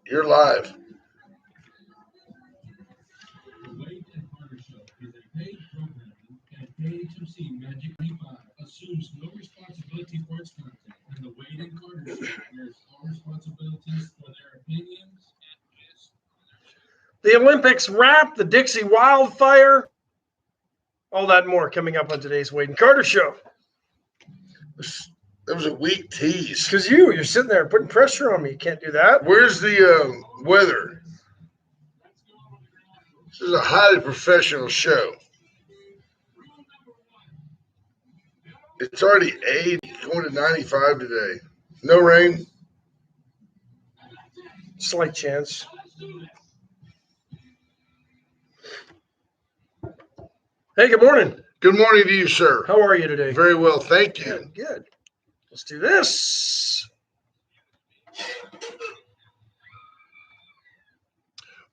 You're live. The Wade and Carter Show is a paid programming, and KHMC Magic 95 assumes no responsibility for its content. And the Wade and Carter Show bears all responsibilities for their opinions and guests on their show. The Olympics wrap, the Dixie Wildfire, all that and more coming up on today's Wade and Carter Show. That was a weak tease. Because you're sitting there putting pressure on me. You can't do that. Where's the weather? This is a highly professional show. It's already 80, going to 95 today. No rain. Slight chance. Hey, good morning. Good morning to you, sir. How are you today? Very well, thank you. Good, good. Let's do this.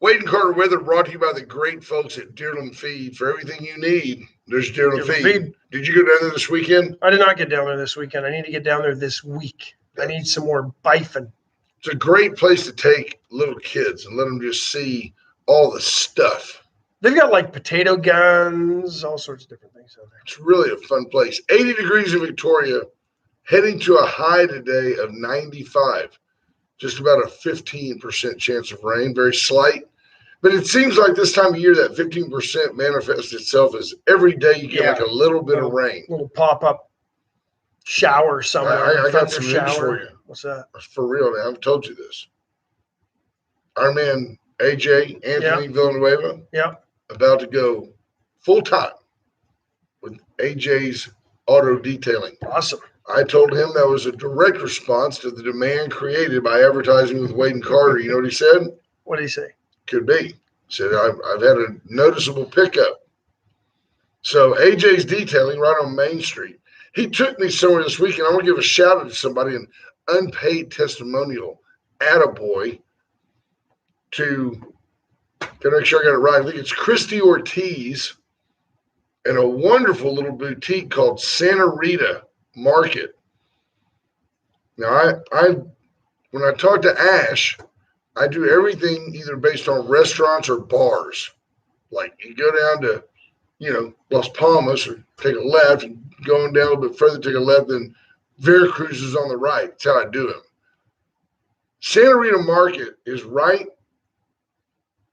Wade and Carter weather brought to you by the great folks at Deerland Feed. For everything you need, there's Deerland Deerland Feed. Feed. Did you go down there this weekend? I did not get down there this weekend. I need to get down there this week. I need some more bifing. It's a great place to take little kids and let them just see all the stuff. They've got like potato guns, all sorts of different things out there. It's really a fun place. 80 degrees in Victoria, heading to a high today of 95. Just about a 15% chance of rain, very slight. But it seems like this time of year that 15% manifests itself as every day you get like a little bit of rain. Little pop-up shower somewhere. I got some news for you. What's that? For real now, I've told you this. Our man AJ, Anthony Villanueva, about to go full-time with AJ's Auto Detailing. Awesome. I told him that was a direct response to the demand created by advertising with Wade and Carter. You know what he said? What did he say? Could be. He said, I've had a noticeable pickup. So AJ's Detailing right on Main Street. He took me somewhere this weekend. I want to give a shout out to somebody, an unpaid testimonial, attaboy, to, can I make sure I got it right? I think it's Christy Ortiz and a wonderful little boutique called Santa Rita Market. Now, I when I talk to Ash, I do everything either based on restaurants or bars. Like you go down to, Las Palmas or take a left, and going down a little bit further, take a left, then Veracruz is on the right. That's how I do them. Santa Rita Market is right,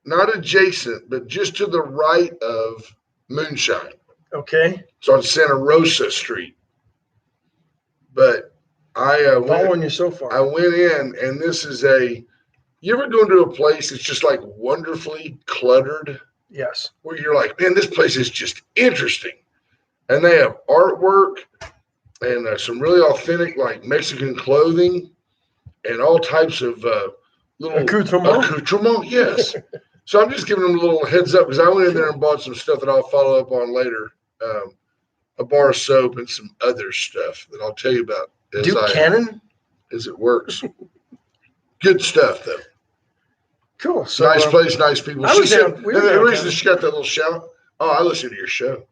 not adjacent, but just to the right of Moonshine. Okay. It's on Santa Rosa Street. But following you so far. I went in, and this is you ever go into a place that's just like wonderfully cluttered? Yes. Where you're like, man, this place is just interesting. And they have artwork and some really authentic like Mexican clothing and all types of little accoutrement. Yes. So I'm just giving them a little heads up because I went in there and bought some stuff that I'll follow up on later. A bar of soap and some other stuff that I'll tell you about Cannon? As it works. Good stuff, though. Cool. So, nice place, nice people. The reason she got that little shout, I listen to your show.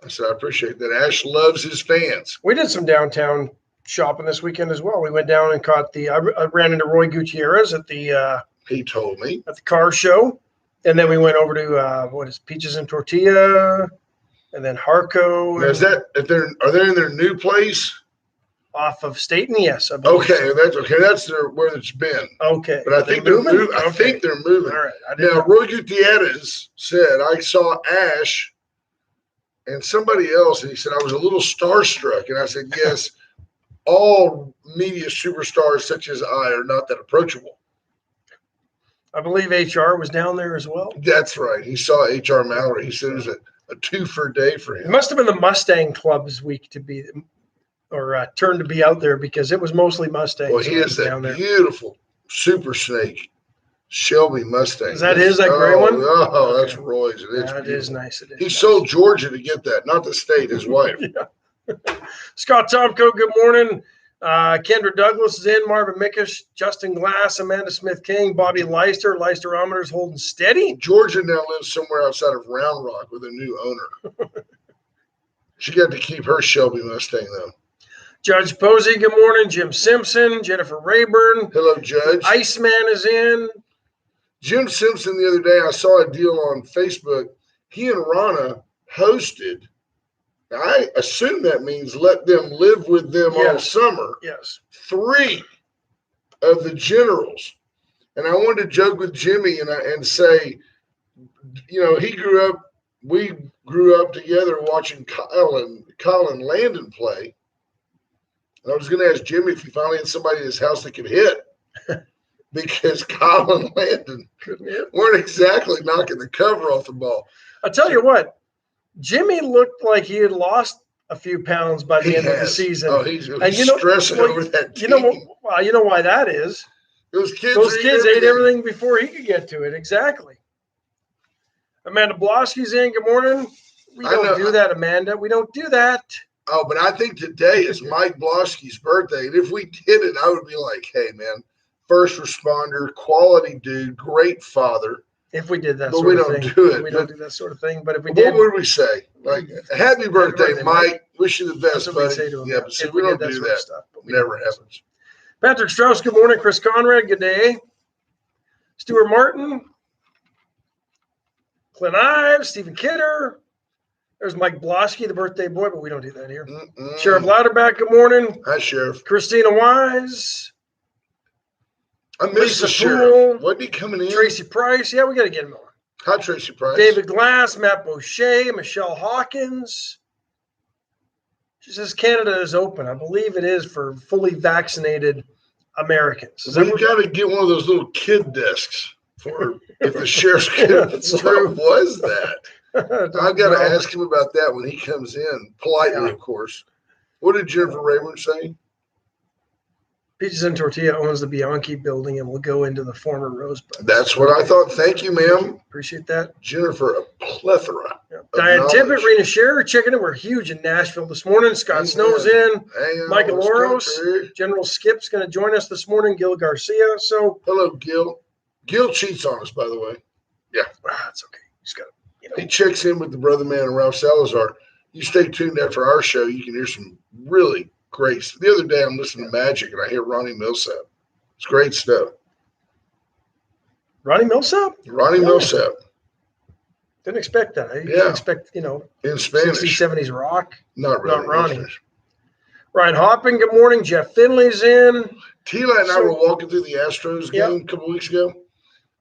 I said, I appreciate that. Ash loves his fans. We did some downtown shopping this weekend as well. We went down and caught I ran into Roy Gutierrez at the he told me. At the car show. And then we went over to Peaches and Tortilla. And then Harco. Now, are they in their new place? Off of Staten, yes. I believe okay, so. That's where it's been. Okay. But I think they're moving. I think they're moving. All right. Now, Roy Gutierrez said, I saw Ash and somebody else, and he said, I was a little starstruck. And I said, yes, all media superstars such as I are not that approachable. I believe HR was down there as well. That's right. He saw HR Mallory. He said it was a 2 day for him. It must have been the Mustang Club's week to be, or turn to be out there because it was mostly Mustangs. Well, he has that beautiful Super Snake Shelby Mustang. Is that his, that gray one? Oh, that's Roy's. It is nice. It is. He sold Georgia to get that, not the state, his wife. Scott Tomko, good morning. Kendra Douglas is in, Marvin Mickish, Justin Glass, Amanda Smith-King, Bobby Leisterometers holding steady. Georgia now lives somewhere outside of Round Rock with a new owner. She got to keep her Shelby Mustang, though. Judge Posey, good morning. Jim Simpson, Jennifer Rayburn. Hello, Judge. Iceman is in. Jim Simpson the other day, I saw a deal on Facebook. He and Rana hosted. I assume that means let them live with them all Yes. summer. Yes. 3 of the generals. And I wanted to joke with Jimmy and say, we grew up together watching Colin Landon play. And I was going to ask Jimmy if he finally had somebody in his house that could hit. Because Colin Landon weren't exactly knocking the cover off the ball. I'll tell you what, Jimmy looked like he had lost a few pounds by the end of the season. Oh, he's stressing over that team. You know why that is? Those kids ate everything before he could get to it. Exactly. Amanda Blosky's in. Good morning. We don't do that, Amanda. We don't do that. Oh, but I think today is Mike Blosky's birthday. And if we did it, I would be like, hey, man, first responder, quality dude, great father. If we did that but sort we of don't thing. do it. We don't do that sort of thing. But if we did. What would we say? Like, happy birthday, Mike. Wish you the best, buddy. Say to him. Yeah, but see, we don't do that. Stuff, Never happens. Patrick Strauss, good morning. Chris Conrad, good day. Stuart Martin. Clint Ives, Stephen Kidder. There's Mike Blosky, the birthday boy, but we don't do that here. Sheriff Louderback, good morning. Hi, Sheriff. Christina Wise. I miss the Sheriff. Poole. Wasn't he coming in? Tracy Price. Yeah, we got to get him on. Hi, Tracy Price. David Glass, Matt Boucher, Michelle Hawkins. She says Canada is open. I believe it is for fully vaccinated Americans. We got to get one of those little kid desks for if the sheriff's kid. That's true. What was that? I've got to ask him about that when he comes in, politely, of course. What did Jennifer Rayburn say? Peaches and Tortilla owns the Bianchi building and will go into the former Rosebud. That's what I thought. Thank you, ma'am. Appreciate that. Jennifer, a plethora. Yeah. Diane Tippett, Rena Scherer, Chicken, and we're huge in Nashville this morning. Scott Snow's in. Michael Oros. General Skip's going to join us this morning. Gil Garcia. So hello, Gil. Gil cheats on us, by the way. Yeah. That's okay. He's got He checks in with the brother man and Ralph Salazar. You stay tuned after our show. You can hear some really great. The other day I'm listening to Magic and I hear Ronnie Millsap. It's great stuff. Ronnie Millsap? Ronnie Millsap. Didn't expect that. I didn't expect, in Spanish. 60s, 70s rock. Not really. Not Ronnie. Ryan Hopping, good morning. Jeff Finley's in. Tila and I were walking through the Astros game a couple weeks ago.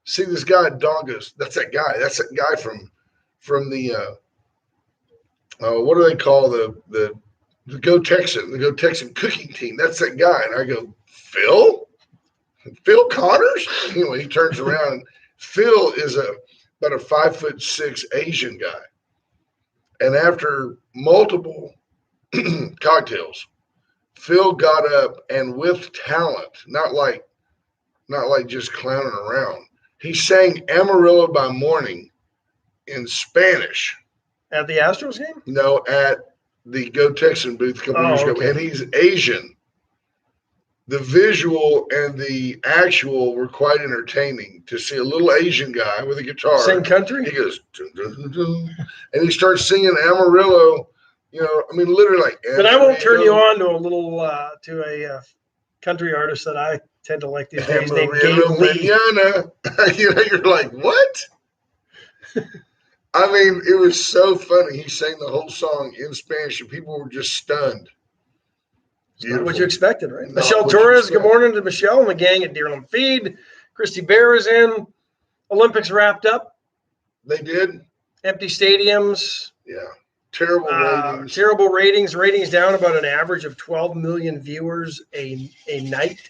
See this guy, Doggos. That's that guy. That's that guy from the what do they call the Go Texan cooking team. That's that guy. And I go, Phil Connors? Anyway, he turns around and Phil is about a 5'6" Asian guy. And after multiple cocktails, Phil got up and with talent, not like just clowning around. He sang Amarillo by Morning in Spanish. At the Astros game? No, at the Go Texan booth a couple years ago. And he's Asian. The visual and the actual were quite entertaining to see a little Asian guy with a guitar. Sing country? He goes, dun, dun, dun, dun, and he starts singing Amarillo. Literally like. But I won't turn you on to a country artist that I tend to like these days named Gabe Lee. You're like, what? I mean, it was so funny. He sang the whole song in Spanish, and people were just stunned. Not what you expected, right? Michelle Torres, good morning to Michelle and the gang at Deerland Feed. Christy Bear is in. Olympics wrapped up. They did. Empty stadiums. Yeah. Terrible ratings. Terrible ratings. Ratings down about an average of 12 million viewers a night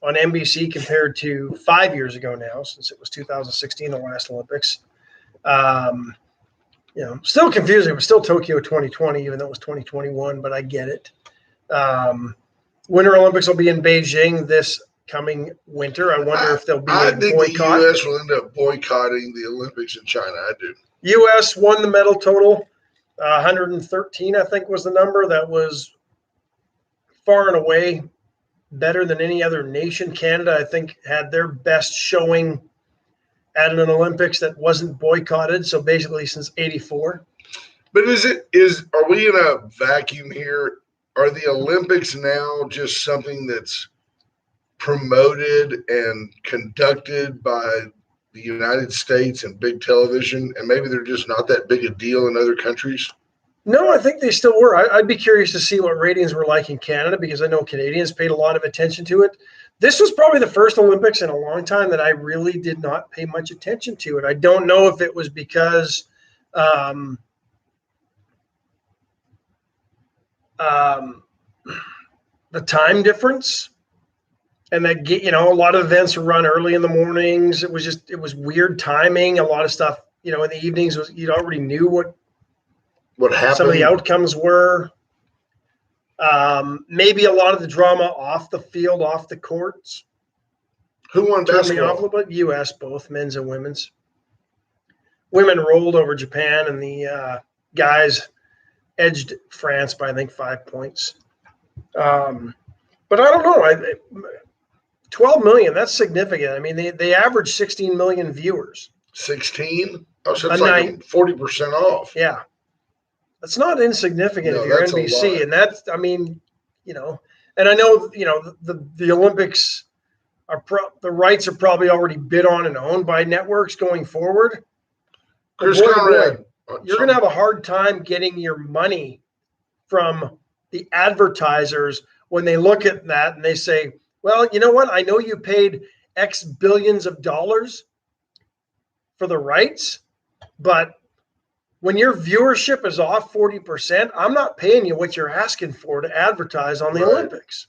on NBC compared to 5 years ago now, since it was 2016, the last Olympics. Still confusing. It was still Tokyo 2020, even though it was 2021, but I get it. Winter Olympics will be in Beijing this coming winter. I wonder if there'll be a boycott. I think the U.S. will end up boycotting the Olympics in China. I do. U.S. won the medal total. 113, I think, was the number. That was far and away better than any other nation. Canada, I think, had their best showing at an Olympics that wasn't boycotted. So basically since 84. But are we in a vacuum here? Are the Olympics now just something that's promoted and conducted by the United States and big television, and maybe they're just not that big a deal in other countries? No, I think they still were. I'd be curious to see what ratings were like in Canada because I know Canadians paid a lot of attention to it. This was probably the first Olympics in a long time that I really did not pay much attention to it. I don't know if it was because the time difference and that, you know, a lot of events were run early in the mornings. It was weird timing. A lot of stuff, you know, in the evenings was, you already knew what happened? Some of the outcomes were. Maybe a lot of the drama off the field, off the courts. Who won Turned me off a basketball? little bit. U.S. both men's and women's. Women rolled over Japan, and the guys edged France by I think 5 points. But I don't know. 12 million. That's significant. I mean, they average 16 million viewers. 16? Oh, so it's A like night. 40% off. Yeah. That's not insignificant No, if you're that's a lot. NBC. And that's, I mean, you know, and I know, you know, the Olympics are the rights are probably already bid on and owned by networks going forward. But Chris boy, Conrad. you're going to have a hard time getting your money from the advertisers when they look at that and they say, well, you know what? I know you paid X billions of dollars for the rights, but when your viewership is off 40%, I'm not paying you what you're asking for to advertise on the Right. Olympics.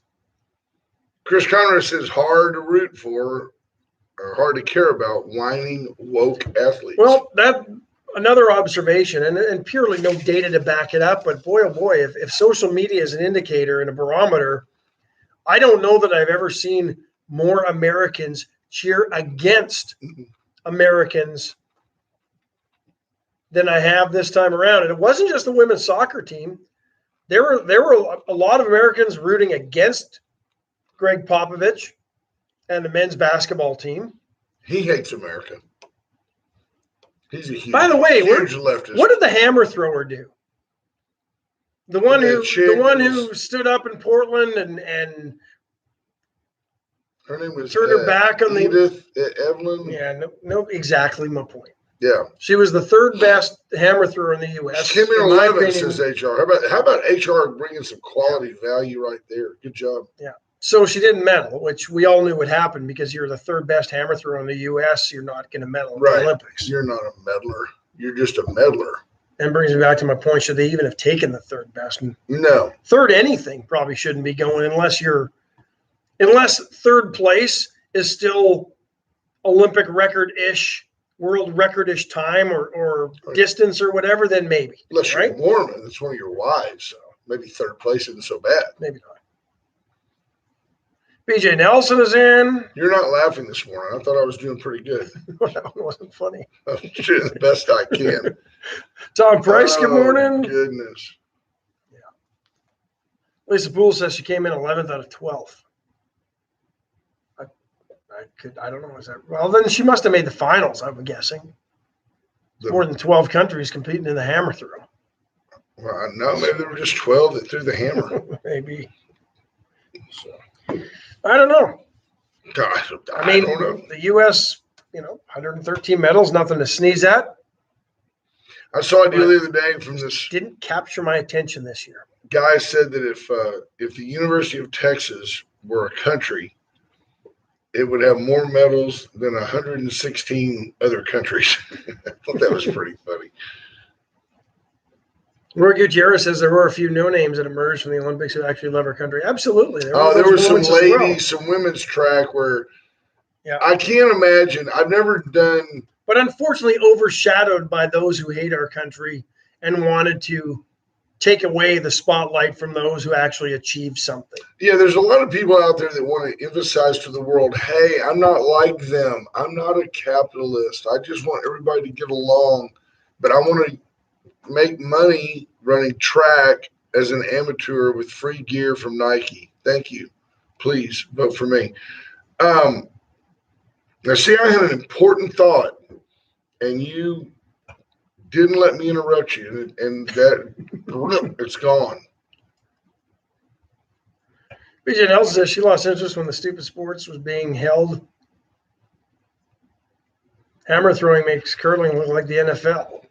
Chris Conrad says hard to root for or hard to care about whining woke athletes. Well, that another observation, and purely no data to back it up, but boy, oh boy, if social media is an indicator and a barometer, I don't know that I've ever seen more Americans cheer against Americans than I have this time around. And it wasn't just the women's soccer team. There were a lot of Americans rooting against Greg Popovich and the men's basketball team. He hates America. He's a huge, By the way, huge leftist. what did the hammer thrower do? The one That chick who stood up in Portland and her name was turned her back on Edith Evelyn. Yeah, no, exactly my point. Yeah. She was the third best hammer thrower in the U.S. She came in in my 11, opinion. says HR. How about HR bringing some quality value right there? Good job. Yeah. So she didn't medal, which we all knew would happen because you're the third best hammer thrower in the U.S. You're not going to medal at the Olympics. You're not a meddler. You're just a meddler. And brings me back to my point. Should they even have taken the third best? No. Third anything probably shouldn't be going unless third place is still Olympic record-ish, world record-ish time or distance or whatever, then maybe. Unless you're right? Mormon, that's one of your wives. So maybe third place isn't so bad. Maybe not. BJ Nelson is in. You're not laughing this morning. I thought I was doing pretty good. That one wasn't funny. I'm doing the best I can. Tom Price, good morning. Goodness. Lisa Poole says she came in 11th out of 12th. I don't know. Is that well? Then she must have made the finals. I'm guessing. More than 12 countries competing in the hammer throw. Well, no, maybe there were just 12 that threw the hammer. Maybe. So, I don't know. I mean, don't know. The U.S., 113 medals, nothing to sneeze at. I saw a deal the other day from this. Didn't capture my attention this year. Guy said that if the University of Texas were a country, it would have more medals than 116 other countries. I thought that was pretty funny. Roy Gutierrez says there were a few no names that emerged from the Olympics who actually love our country. Absolutely. There were some ladies, some women's track where I can't imagine. I've never done. But unfortunately overshadowed by those who hate our country and wanted to take away the spotlight from those who actually achieved something. Yeah, there's a lot of people out there that want to emphasize to the world, hey, I'm not like them. I'm not a capitalist. I just want everybody to get along. But I want to make money running track as an amateur with free gear from Nike. Thank you. Please vote for me. Now, see, I had an important thought, and you didn't let me interrupt you, and that it's gone. BJ Nelson says she lost interest when the stupid sports was being held. Hammer throwing makes curling look like the NFL.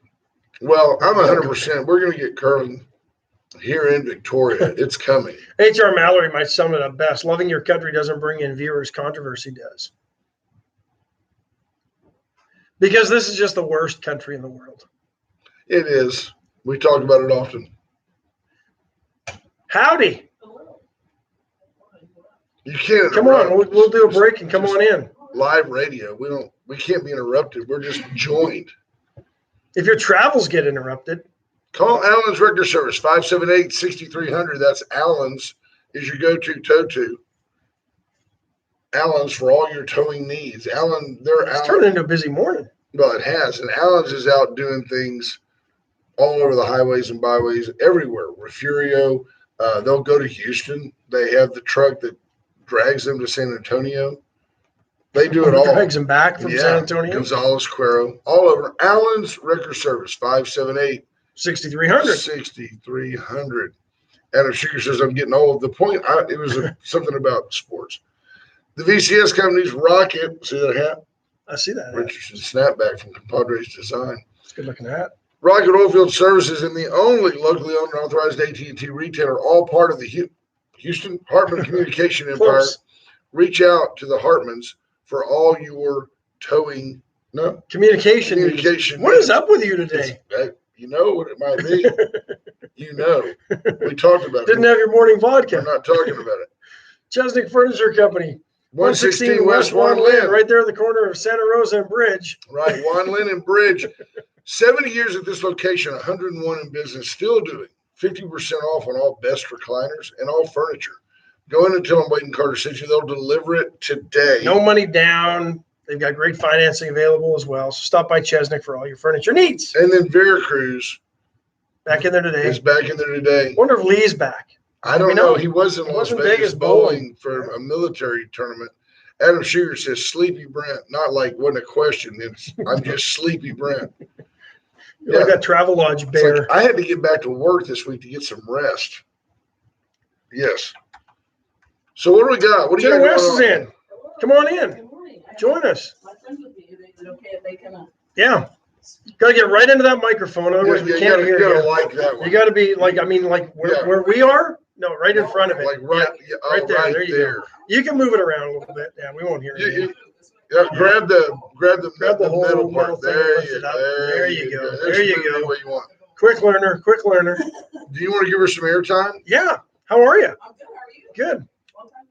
Well, I'm 100%. We're going to get curling here in Victoria. It's coming. H.R. Mallory might sum it up best. Loving your country doesn't bring in viewers. Controversy does. Because this is just the worst country in the world. It is. We talk about it often. Howdy. You can't. Come on. We'll do a break and come on in. Live radio. We can't be interrupted. We're just joined. If your travels get interrupted, call Allen's Wrecker Service, 578-6300. That's Allen's is your go-to tow-to. Allen's for all your towing needs. it's turned into a busy morning. Well, it has. And Allen's is out doing things all over the highways and byways, everywhere. Refurio, they'll go to Houston. They have the truck that drags them to San Antonio. They do it all. Drags them back from San Antonio. Gonzales, Cuero, all over. Allen's Wrecker Service, 578 6300. 6300. Adam Sugar says, I'm getting old. The point, it was something about sports. The VCS company's Rocket. See that hat? I see that. Richardson snapback from Compadres Design. It's a good looking hat. Rocket Oilfield Services and the only locally owned and authorized AT&T retailer, all part of the Houston Hartman Communication Empire. Reach out to the Hartmans for all your towing. No communication. What is up with you today? You know what it might be. You know, we talked about it. Didn't have your morning vodka. I'm not talking about it. Chesnick Furniture Company, 116 West Juan Lynn, right there at the corner of Santa Rosa and Bridge. Right, Juan Lynn and Bridge. 70 years at this location, 101 in business, still doing 50% off on all best recliners and all furniture. Go in and tell them Wade and Carter sent you. They'll deliver it today. No money down. They've got great financing available as well. So stop by Chesnick for all your furniture needs. And then Veracruz. Back in there today. Is back in there today. Wonder if Lee's back. I don't know. He was in Las wasn't Vegas bowling for a military tournament. Adam Sugar says, Sleepy Brent. Not like, wasn't a question. I'm just Sleepy Brent. You're like that Travel Lodge bear. Like, I had to get back to work this week to get some rest. Yes. So what do we got? What do you got? West is in. Come on in. Good morning. Join us. My friends with me. Is it okay if they come up? Yeah. Got to get right into that microphone. Otherwise, we can't hear you. You got to like that one. You got to be like, where we are? No, right in front of it. Like right there. Right there you go. You can move it around a little bit. Yeah, we won't hear you. Grab the whole middle part. There you go. There you go. Any way you want. Quick learner. Do you want to give her some airtime? Yeah. How are you? I'm good. How are you? Good.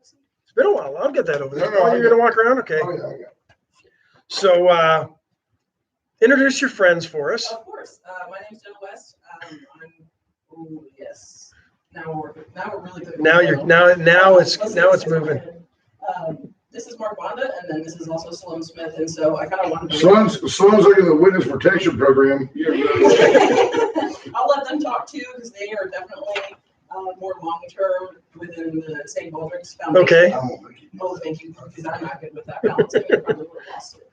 It's been a while. I'll get that over there. No, you're going to walk around? Okay. Oh, yeah. So, introduce your friends for us. Of course. My name's Jenna West. Yes. Now we're really good. Now it's moving. This is Mark Wanda, and then this is also Sloan Smith, and so I kind of wanted to. Sloan's looking at the witness protection program. I'll let them talk too, because they are definitely more long-term within the St. Baldrick's Foundation. Okay. Oh, thank you, because I'm not good with that balance. I probably would have lost it.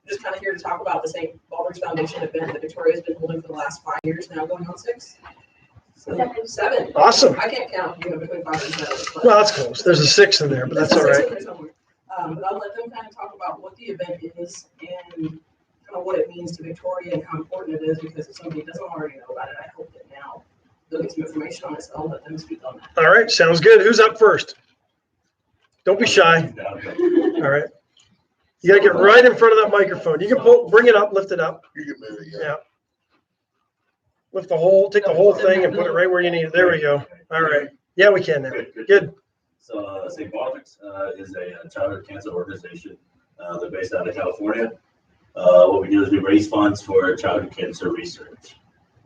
Just kind of here to talk about the St. Baldrick's Foundation event that Victoria's been holding for the last 5 years now, going on 6. So 7. Awesome. I can't count, between 5 and 7. Well, that's close. There's a 6 in there, but that's all right. But I'll let them kind of talk about what the event is and kind of what it means to Victoria and how important it is, because if somebody doesn't already know about it, I hope that now they'll get some information on it, so I'll let them speak on that. All right, sounds good. Who's up first? Don't be shy. All right. You got to get right in front of that microphone. You can bring it up, lift it up. You can move it, Yeah. Take the whole thing and put it right where you need it. There we go. All right. Yeah, we can now. Good. So St. Baldrick's is a childhood cancer organization. They're based out of California. What we do is we raise funds for childhood cancer research.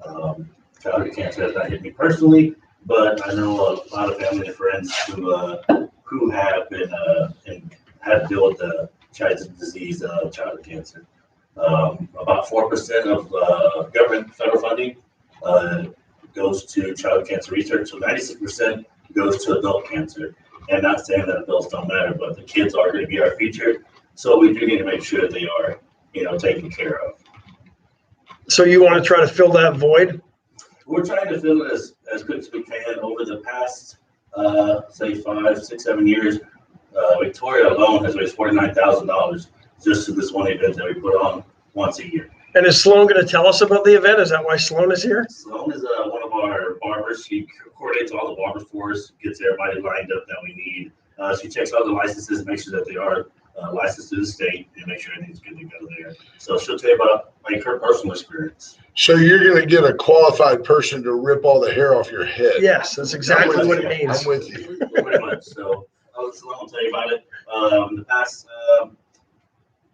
Childhood cancer has not hit me personally, but I know a lot of family and friends who have been and had to deal with the disease of childhood cancer. About 4% of government federal funding goes to childhood cancer research, so 96% goes to adult cancer. And not saying that adults don't matter, but the kids are going to be our future, so we do need to make sure they are, taken care of. So you want to try to fill that void? We're trying to fill it as good as we can. Over the past, say 5, 6, 7 years, Victoria alone has raised $49,000 just to this one event that we put on once a year. And is Sloan going to tell us about the event? Is that why Sloan is here? Sloan is one of our barbers. She coordinates all the barbers for us, gets everybody lined up that we need. She checks all the licenses, makes sure that they are licensed to the state, and make sure everything's good to go there. So she'll tell you about like her personal experience. So you're going to get a qualified person to rip all the hair off your head. Yes, that's exactly I'm with what you. it means. I'm with you. Pretty much. So Sloan will tell you about it. The past,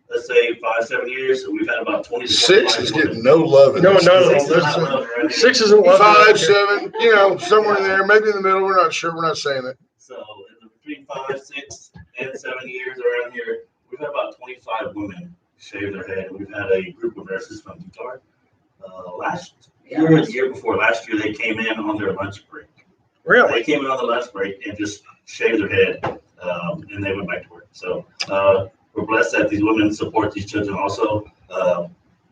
let's say 5-7 years, we've had about 20 to 25 6 is women. getting no love in No, this. no, Six is there's- not love around here. 6 isn't love. 5, 7, you know, somewhere in there, maybe in the middle. We're not sure. We're not saying it. So between 5, 6, and 7 years around here, we've had about 25 women shave their head. We've had a group of nurses from Utah. Last year, or the year before last year, they came in on their lunch break. Really? They came in on the lunch break and just shaved their head, and they went back to work. So we're blessed that these women support these children also.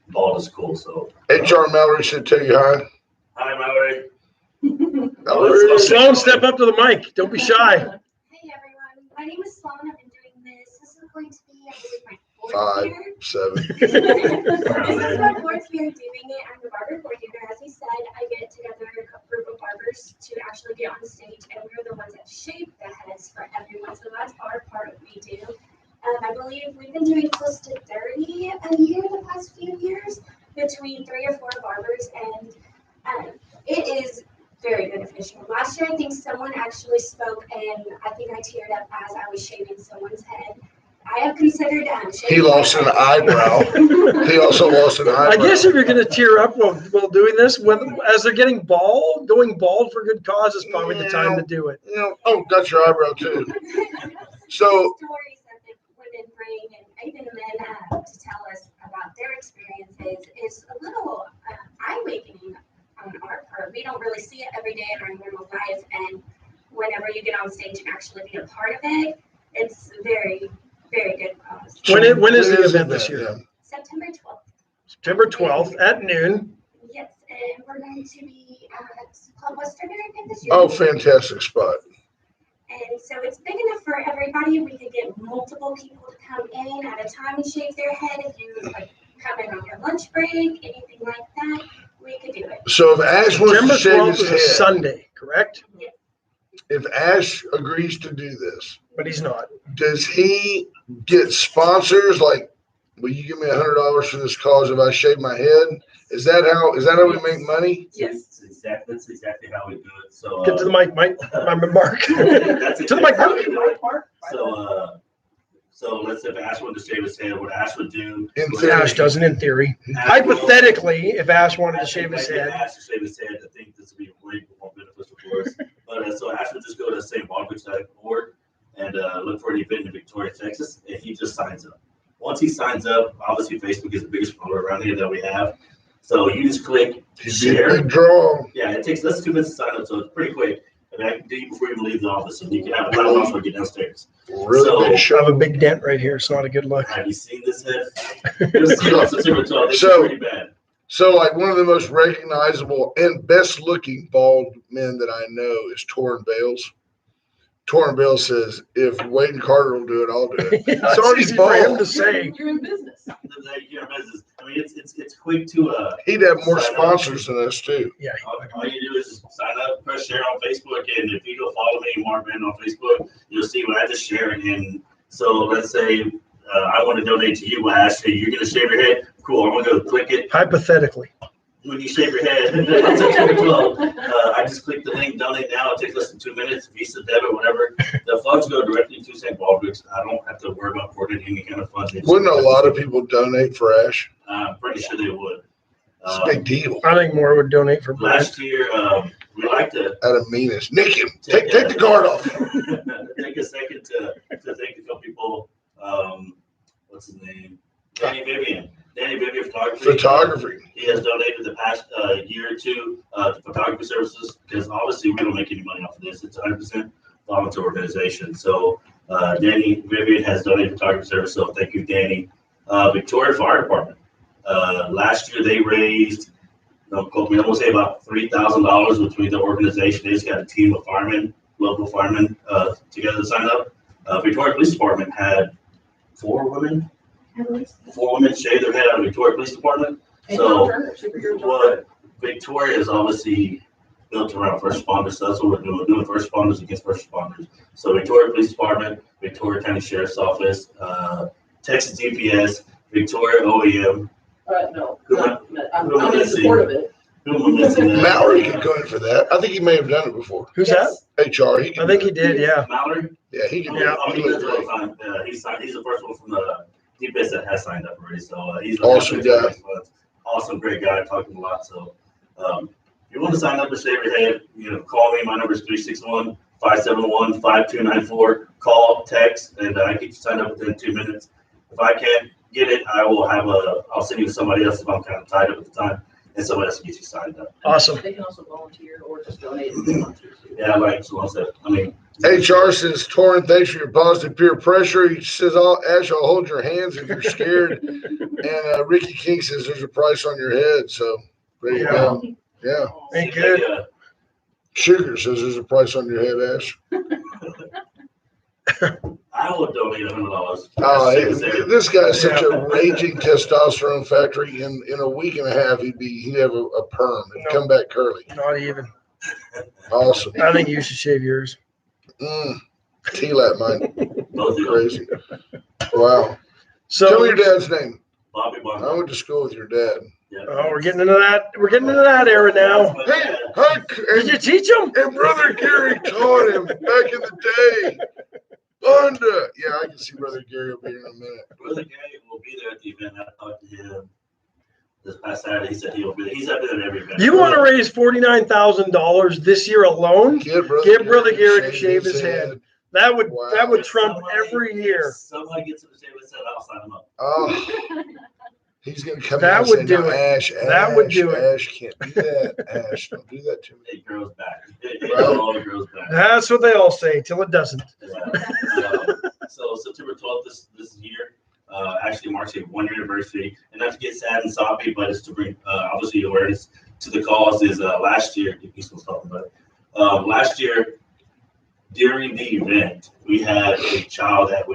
Bald is cool. So HR Mallory should tell you hi. hi, Mallory. Mallory. Sloan, step up to the mic. Don't be shy. Hey everyone, my name is Sloan. I've been doing this. This is going to be, I believe, my 5, fourth year. 7. This is my fourth year doing it. I'm the barber coordinator. As he said, I get together a group of barbers to actually get on stage, and we're the ones that shape the heads for everyone. So that's our part of what we do. I believe we've been doing close to 30 a year the past few years between 3 or 4 barbers, and it is very beneficial. Last year, I think someone actually spoke, and I think I teared up as I was shaving someone's head. I have considered He lost an eyebrow. He also lost an eyebrow. I guess if you're going to tear up while doing this, as they're getting bald, going bald for good cause is probably the time to do it. You know, oh, got your eyebrow too. So stories that the women bring and even the men to tell us about their experiences is a little eye-awakening on our part. We don't really see it every day in our normal life, and whenever you get on stage and actually be a part of it, it's very, very good cause. When is the event this year? Yeah. September 12th. September 12th at noon. Yes, and we're going to be at Club Westerner again this year. Oh, fantastic spot. And so it's big enough for everybody. We could get multiple people to come in at a time and shave their head. If you like come in on your lunch break, anything like that, we could do it. So if Ash wants September to shave 12th his is a head, Sunday, correct? if Ash agrees to do this, But he's not. does he get sponsors? Like, will you give me $100 for this cause if I shave my head? Is that how we make money? Yes. That's exactly how we do it. So Get to the mic, Mike. Mark. That's To the mic, exactly Mark. how we do it. So let's say if Ash wanted to shave his head, what Ash would do. In was- theory. Ash doesn't in theory. Ash will- Hypothetically, if Ash wanted to I shave think his if head. Ash to shave his head, I think this would be way more beneficial for us. But so Ash would just go to stbarbers.org and look for an event in Victoria, Texas, and he just signs up. Once he signs up, obviously Facebook is the biggest follower around here that we have. So you just click He'd be a share. big draw. Yeah, it takes less than 2 minutes to sign up, so it's pretty quick. And I can do you before you even leave the office, and you can have a time off when you get downstairs. Really So- big I have show. a big dent right here. It's not a good look. Have you seen this head? You'll see it on September 12th. It's So- pretty bad. So, like, one of the most recognizable and best-looking bald men that I know is Torrin Bales. Torrin Bales says, "If Wade and Carter will do it, I'll do it." It's already easy for him bald. to say. You're in business. Your business. I mean, it's quick to He'd have more sponsors than us too. Yeah. all you do is sign up, press share on Facebook, and if you go follow me, Mark Ben, on Facebook, you'll see what I just shared. And so let's say I want to donate to you, Ash. Hey, you're gonna shave your head. Cool. I'm gonna go click it. Hypothetically. When you shave your head on September 12th, I just click the link, donate now. It takes less than 2 minutes, Visa, debit, whatever. The funds go directly to St. Baldrick's. I don't have to worry about coordinating any kind of funds. Wouldn't a lot of people donate for Ash? I'm pretty sure they would. It's a big deal. I think more would donate for Brad. Last year, we like to Out of meanness, nick him. Take the guard off. take a second to thank a couple people. What's his name? Danny Vivian. Danny Vivian Photography. Photography. He has donated the past year or two to photography services because obviously we don't make any money off of this. It's 100% volunteer organization. So Danny Vivian has donated photography service. So thank you, Danny. Victoria Fire Department. Last year they raised, don't quote me, I want to say about $3,000 between the organization. They just got a team of firemen, local firemen together to sign up. Victoria Police Department had 4 women 4 women shaved their head out of Victoria Police Department. And So, Tom Turner, superhero Tom Turner. what Victoria is obviously built around first responders, so that's what we're doing. We're doing first responders against first responders. So Victoria Police Department, Victoria County Sheriff's Office, Texas DPS, Victoria OEM. No, Who am I'm who am I in missing? support of it. Who am I missing? Mallory could go in for that. I think he may have done it before. Who's Yes. HR. He that? can I think do he did, yeah. Mallory? Yeah, he can do Yeah. it. Oh, He he looked does it all great. the time. He's the first one from the DPS that has signed up already. So he's Awesome guy. Awesome, great guy. Talking a lot. So if you want to sign up to shave your head, call me. My number is 361-571-5294. Call, text, and I get you signed up within 2 minutes. If I can't get it, I'll send you to somebody else if I'm kind of tied up at the time, and somebody else gets you signed up. Awesome. They can also volunteer or just donate if they want to. Yeah, like Salon said. I mean, HR says, Torrin, thanks for your positive peer pressure. He says, Ash, I'll hold your hands if you're scared. And Ricky King says there's a price on your head. So there you go. Yeah. Ain't seems like, good. Sugar says there's a price on your head, Ash. I will donate $100. This guy's such a raging testosterone factory. In a week and a half, he'd have a perm and No. come back curly. Not even. Awesome. I think you should shave yours. T-Lat mine. Both of you. Crazy. Wow. So, Tell me your dad's name. Bobby I Bonner. went to school with your dad. Yeah. oh, we're getting into that. We're getting into that era now. Hey, Huck, Did you teach him? and Brother Gary taught him back in the day. Bunda. Yeah, I can see Brother Gary will be here in a minute. Brother Gary will be there at the event. I talked to him this past Saturday. He said he will be there. He's up there at every event. You want to raise $49,000 this year alone? Get Brother Gary to shave his head. That would Wow. that would If trump somebody- every year. If somebody gets him to shave his head, I'll sign him up. Oh, he's gonna come That out and would say, do "No, it. Ash, That would Ash, do it." Ash, can't do that. Ash, don't do that to me. It grows back. It Right. all grows back. That's what they all say till it doesn't. So September 12th this year actually marks a 1-year anniversary, and not to get sad and soppy, but it's to bring obviously awareness to the cause. Is last year, he's still talking about it. Last year during the event, we had a child that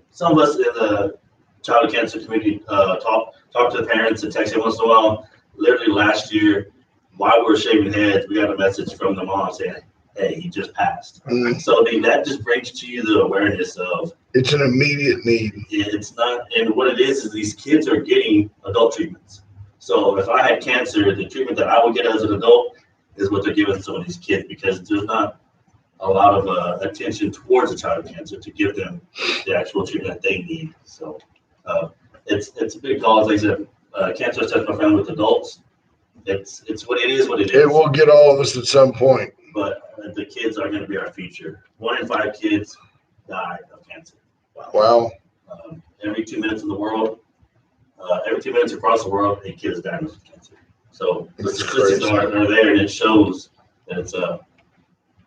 some of us in the child cancer community talk to the parents and text once in a while. Literally last year, while we were shaving heads, we got a message from the mom saying, "Hey, he just passed." So I mean, that just brings to you the awareness of It's an immediate need. it's not, and what it is these kids are getting adult treatments. So if I had cancer, the treatment that I would get as an adult is what they're giving some of these kids, because there's not a lot of attention towards a child with cancer to give them the actual treatment that they need. So it's a big cause. Like I said, cancer has touched my family with adults. It's what it is. What it is. It will get all of us at some point. But the kids are going to be our future. 1 in 5 kids die of cancer. Wow. Every 2 minutes in the world, every 2 minutes across the world, a kid is diagnosed with cancer. So the That's statistics crazy. are there, and it shows that it's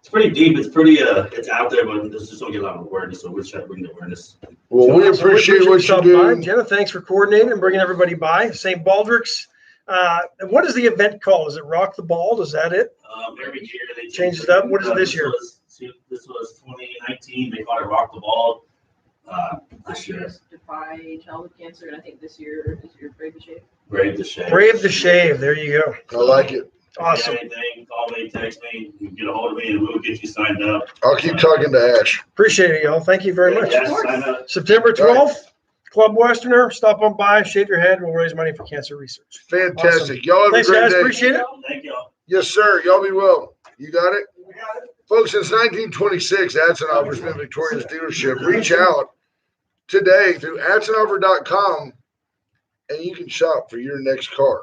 pretty deep. It's pretty it's out there, but there's just don't get a lot of awareness. So we're trying to bring the awareness. Well, we So appreciate what you stopping by. do. Jenna, thanks for coordinating and bringing everybody by. St. Baldrick's. What is the event called? Is it Rock the Bald? Is that it? Every year they Change it up. What is it this year? This was 2019. They called it Rock the Ball. This year, Defy childhood cancer, and I think this year is your Brave the Shave. Brave the Shave. Brave the Shave. There you go. I like it. Awesome. If you have anything, call me, text me, you can get a hold of me, and we will get you signed up. I'll keep talking to Ash. Appreciate it, y'all. Thank you very much. Yeah, sign up. September 12th, Club Westerner. Stop on by, shave your head. We'll raise money for cancer research. Fantastic. Y'all have Thanks, a great guys. day. Appreciate it. Thank y'all. Yes, sir. Y'all be well. You got it? Folks, since 1926, Atzenoffer's been Victoria's dealership. Reach out today through atzenoffer.com and you can shop for your next car.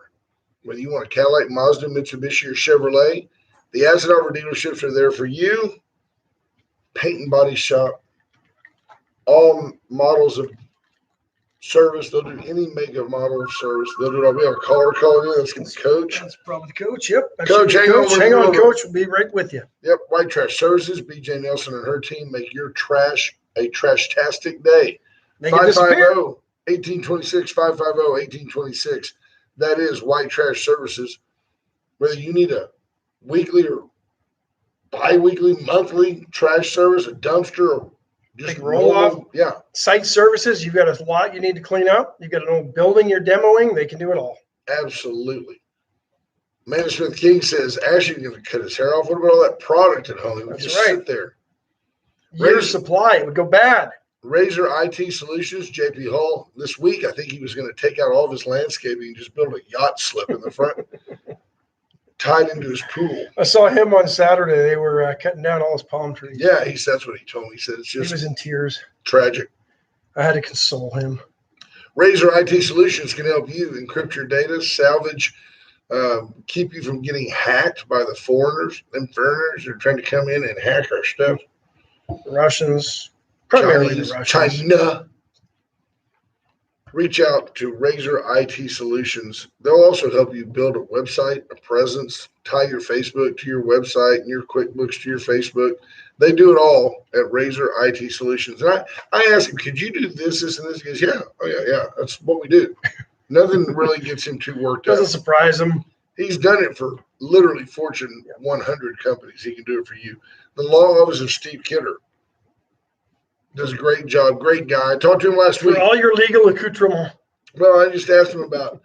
Whether you want a Cadillac, Mazda, Mitsubishi, or Chevrolet, the Atzenoffer dealerships are there for you. Paint and body shop. All models of service. They'll do any make of model of service. They'll do it all. We have a caller calling in. That's going to be Coach. That's probably the coach. Yep. That Coach, should be hang on, Coach. we're Hang on, over. Coach. We'll be right with you. Yep, White Trash Services, BJ Nelson and her team make your trash a trash-tastic day. Make it disappear. 550-1826. That is White Trash Services. Whether you need a weekly or bi-weekly, monthly trash service, a dumpster, or Just Like roll off? normal, yeah, Site services, you've got a lot you need to clean up. You've got an old building you're demoing. They can do it all. absolutely. Amanda Smith King says, Ashley's going to cut his hair off. What about all that product at home? It would That's just right. sit there. Year's supply, it would go bad. Razor IT Solutions, JP Hall, this week, I think he was going to take out all of his landscaping and just build a yacht slip in the front, tied into his pool. I saw him on Saturday. They were cutting down all his palm trees. Yeah, that's what he told me. He said it's He was just in tears. tragic. I had to console him. Razor IT Solutions can help you encrypt your data, salvage, keep you from getting hacked by the foreigners who are trying to come in and hack our stuff. Russians, primarily the Russians. China. Reach out to Razor IT Solutions. They'll also help you build a website, a presence, tie your Facebook to your website and your QuickBooks to your Facebook. They do it all at Razor IT Solutions. And I asked him, could you do this, this, and this? He goes, yeah. Oh, yeah. That's what we do. Nothing really gets him too worked up. Doesn't surprise him. He's done it for literally Fortune 100 companies. He can do it for you. The law office of Steve Kidder does a great job. Great guy. I talked to him last week. For all your legal accoutrement. Well, I just asked him about,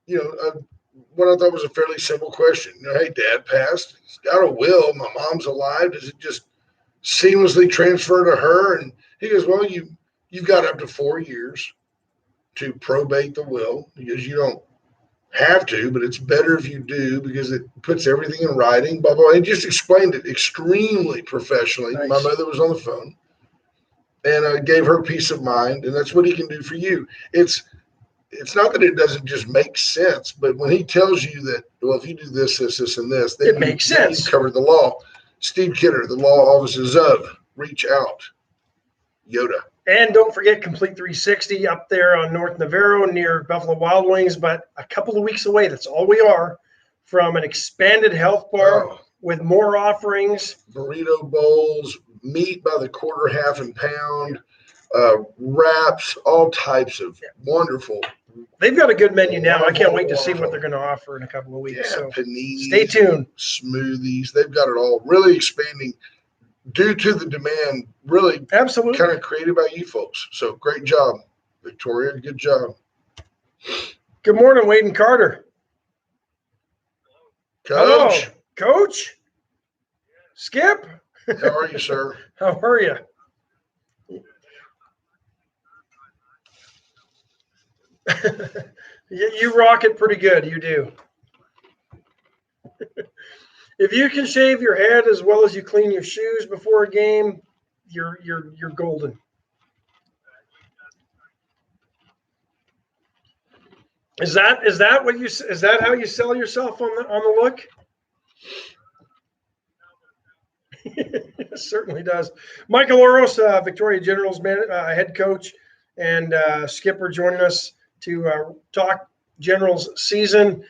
what I thought was a fairly simple question. Hey, Dad passed. He's got a will. My mom's alive. Does it just seamlessly transfer to her? And he goes, well, you've got up to 4 years to probate the will because you don't have to, but it's better if you do because it puts everything in writing, blah, blah. He just explained it extremely professionally. Nice. My mother was on the phone and gave her peace of mind, and that's what he can do for you. It's not that it doesn't just make sense, but when he tells you that, well, if you do this, this, this, and this, then It makes sense. You cover the law. Steve Kidder, the law offices of Reach Out, Yoda. And don't forget Complete 360 up there on North Navarro near Buffalo Wild Wings, but a couple of weeks away. That's all we are from an expanded health bar with more offerings. Burrito bowls, meat by the quarter, half and pound, wraps, all types of wonderful. They've got a good menu now. I can't wait to see what they're going to offer in a couple of weeks. Yeah, So paninis, stay tuned. Smoothies. They've got it all really expanding due to the demand, really Absolutely. kind of created by you folks. So great job, Victoria. Good job. Good morning, Wade and Carter. Hello, Coach, Coach. Skip. how are you, sir? How are you? You rock it pretty good. You do. If you can shave your head as well as you clean your shoes before a game, you're golden. Is that what you is that how you sell yourself on the look? It certainly does. Michael Oros, Victoria General's head coach and skipper, joining us to talk Generals season.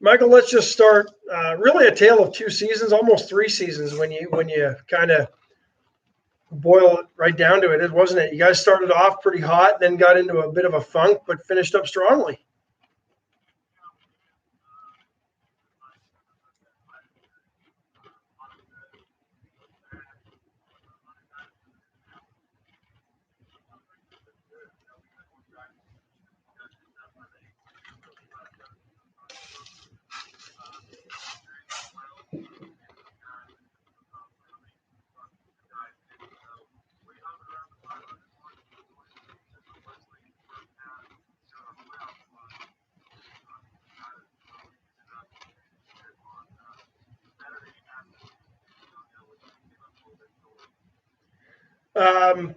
Michael, let's just start. Really, a tale of 2 seasons, almost 3 seasons when you kind of boil it right down to it, wasn't it? You guys started off pretty hot, then got into a bit of a funk, but finished up strongly.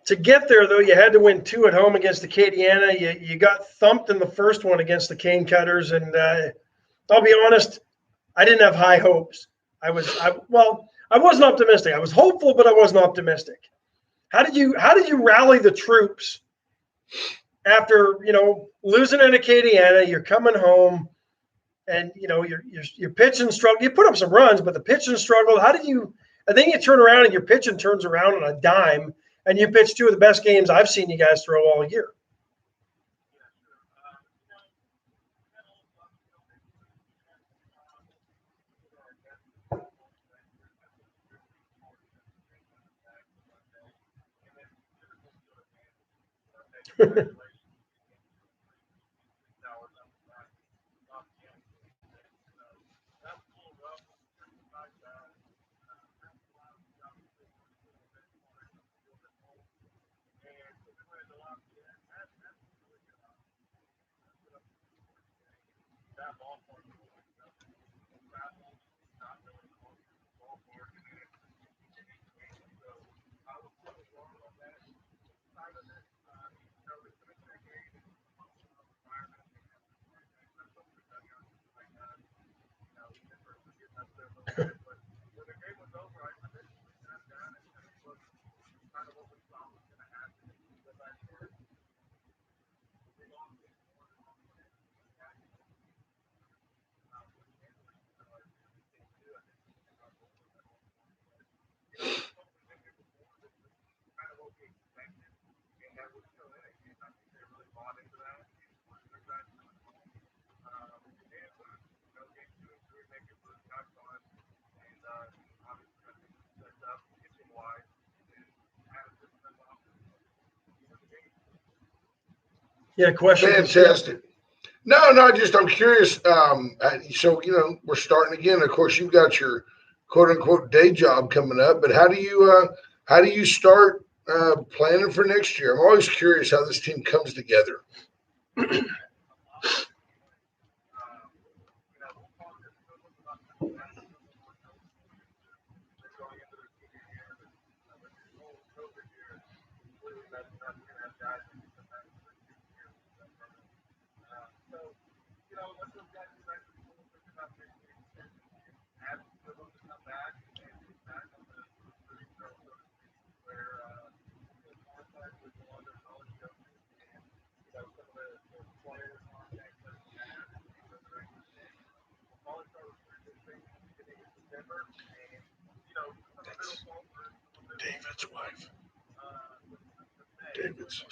To get there, though, you had to win 2 at home against Acadiana. You got thumped in the first one against the Cane Cutters, and I'll be honest, I didn't have high hopes. I wasn't optimistic. I was hopeful, but I wasn't optimistic. How did you rally the troops after losing at Acadiana? You're coming home, and your pitching struggled. You put up some runs, but the pitching struggled. How did you? I think you turn around and your pitching turns around on a dime, and you pitch 2 of the best games I've seen you guys throw all year. Yeah, question. Fantastic. No, I'm curious. So, we're starting again. Of course, you've got your quote unquote day job coming up, but how do you start planning for next year? I'm always curious how this team comes together. David's wife. David's.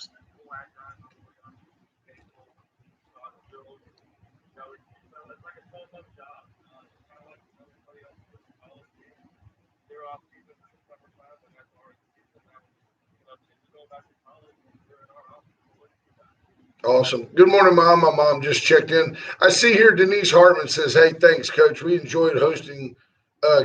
Awesome. Good morning, Mom. My mom just checked in. I see here Denise Hartman says, "Hey, thanks, Coach. We enjoyed hosting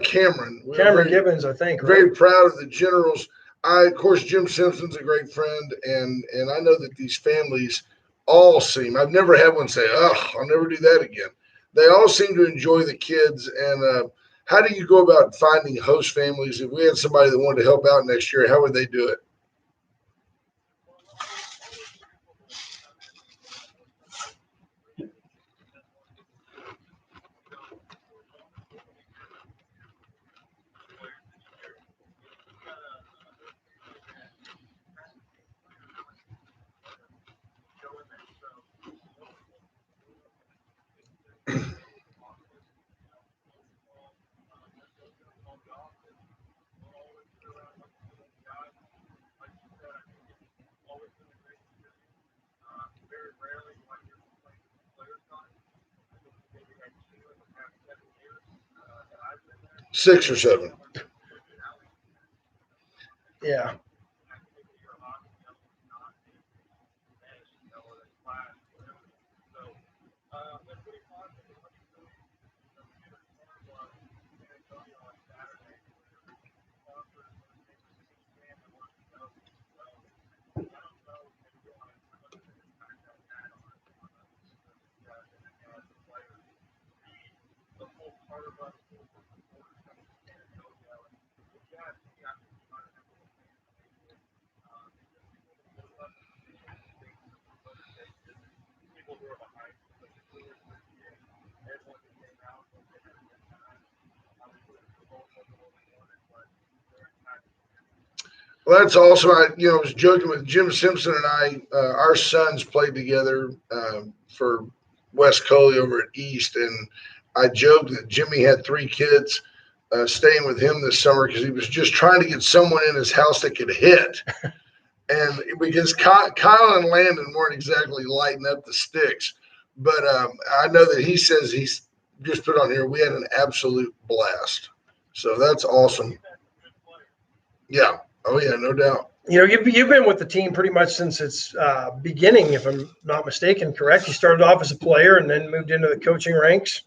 Cameron. Cameron Gibbons, I think. Right? Very proud of the Generals. Of course, Jim Simpson's a great friend, and I know that these families all seem. I've never had one say, "Oh, I'll never do that again." They all seem to enjoy the kids. And how do you go about finding host families? If we had somebody that wanted to help out next year, how would they do it? Six or seven. Yeah. Well, that's awesome. I was joking with Jim Simpson and I. Our sons played together for West Coley over at East, and I joked that Jimmy had 3 kids staying with him this summer because he was just trying to get someone in his house that could hit. And because Kyle and Landon weren't exactly lighting up the sticks, but I know that he says he's just put on here. We had an absolute blast. So that's awesome. Yeah. Oh, yeah, no doubt. You've been with the team pretty much since its beginning, if I'm not mistaken, correct? You started off as a player and then moved into the coaching ranks.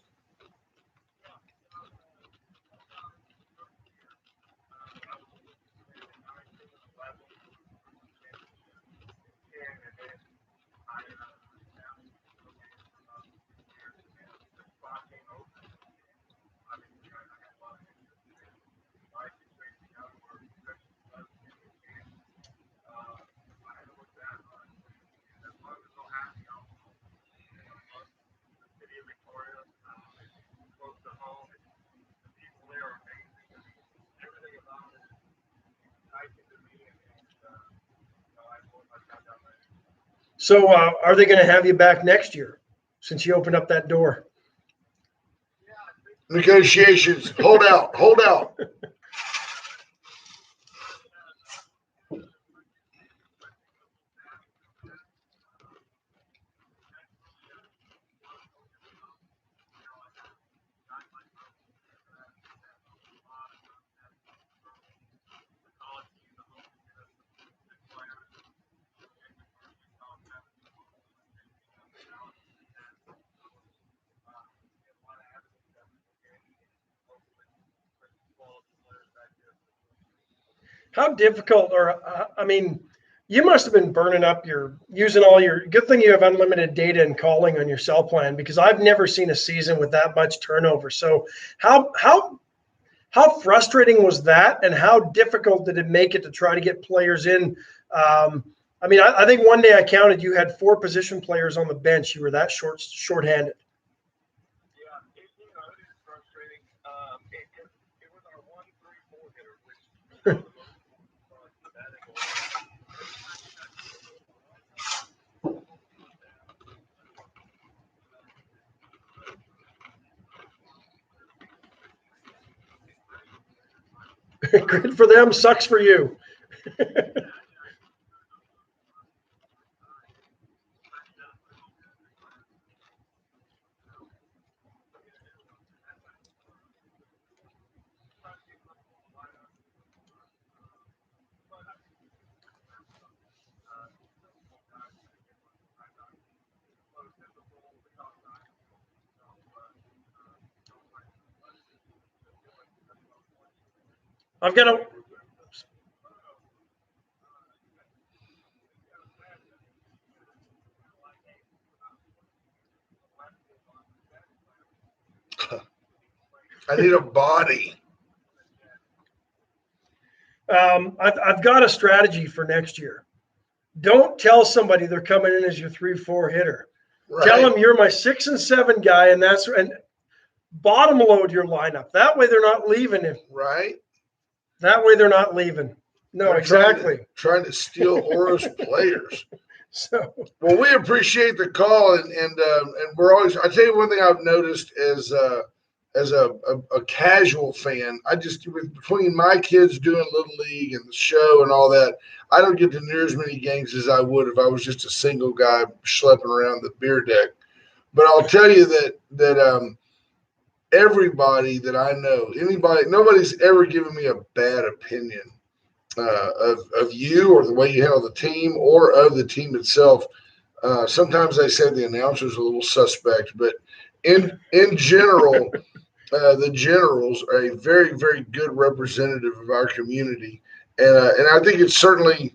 So are they going to have you back next year since you opened up that door? Negotiations. Hold out. Hold out. How difficult, you must have been burning up using all your, good thing you have unlimited data and calling on your cell plan, because I've never seen a season with that much turnover. So how frustrating was that, and how difficult did it make it to try to get players in? I think one day I counted you had 4 position players on the bench. You were that shorthanded. Yeah, it is frustrating. It was our 1-3-4 hitter, which Good for them, sucks for you. I've got a I need a body. I've got a strategy for next year. Don't tell somebody they're coming in as your 3-4 hitter. Right. Tell them you're my 6 and 7 guy, and bottom load your lineup. That way they're not leaving. Right. That way they're not leaving. No, They're exactly. Trying to steal Oros players. So, well, we appreciate the call, and we're always. I tell you one thing I've noticed as a casual fan, between my kids doing Little League and the show and all that, I don't get to near as many games as I would if I was just a single guy schlepping around the beer deck. But I'll tell you that everybody that I know, nobody's ever given me a bad opinion of you or the way you handle the team or of the team itself. Sometimes they say the announcer's a little suspect, but in general, the Generals are a very, very good representative of our community, and I think it's certainly,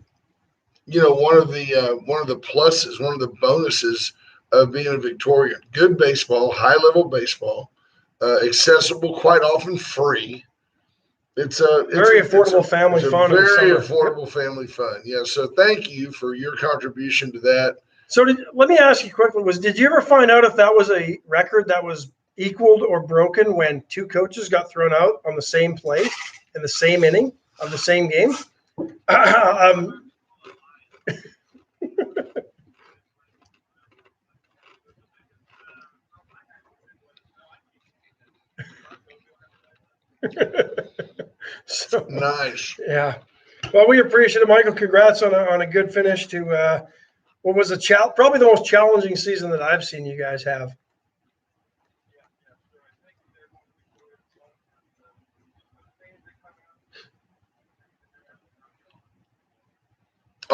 one of the pluses, one of the bonuses of being a Victorian. Good baseball, high level baseball, accessible, quite often free. It's very affordable family fun. Very affordable family fun. Yeah. So thank you for your contribution to that. So let me ask you quickly: did you ever find out if that was a record that was equaled or broken when 2 coaches got thrown out on the same play in the same inning of the same game? So nice. Yeah. Well, we appreciate it, Michael. Congrats on a good finish to what was probably the most challenging season that I've seen you guys have.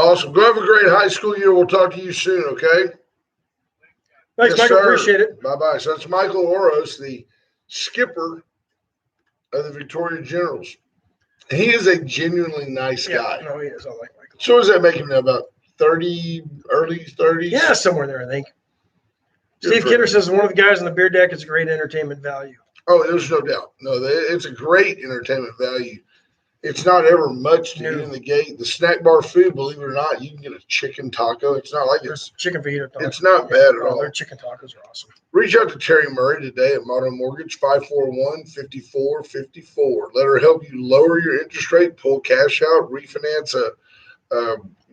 Awesome. Go have a great high school year. We'll talk to you soon, okay? Thanks, Yes, Michael. sir. Appreciate it. Bye-bye. So that's Michael Oros, the skipper of the Victoria Generals. He is a genuinely nice guy. No, he is. I like Michael. So what does that make him now? About 30, early 30s? Yeah, somewhere there, I think. Good Steve for Kidder him. says one of the guys on the beer deck is a great entertainment value. Oh, there's no doubt. No, it's a great entertainment value. It's not ever much to get in the gate. The snack bar food, believe it or not, you can get a chicken taco. It's not like There's chicken fajita. it's not bad at all. Their chicken tacos are awesome. Reach out to Terry Murray today at Modern Mortgage, 541-5454. Let her help you lower your interest rate, pull cash out, refinance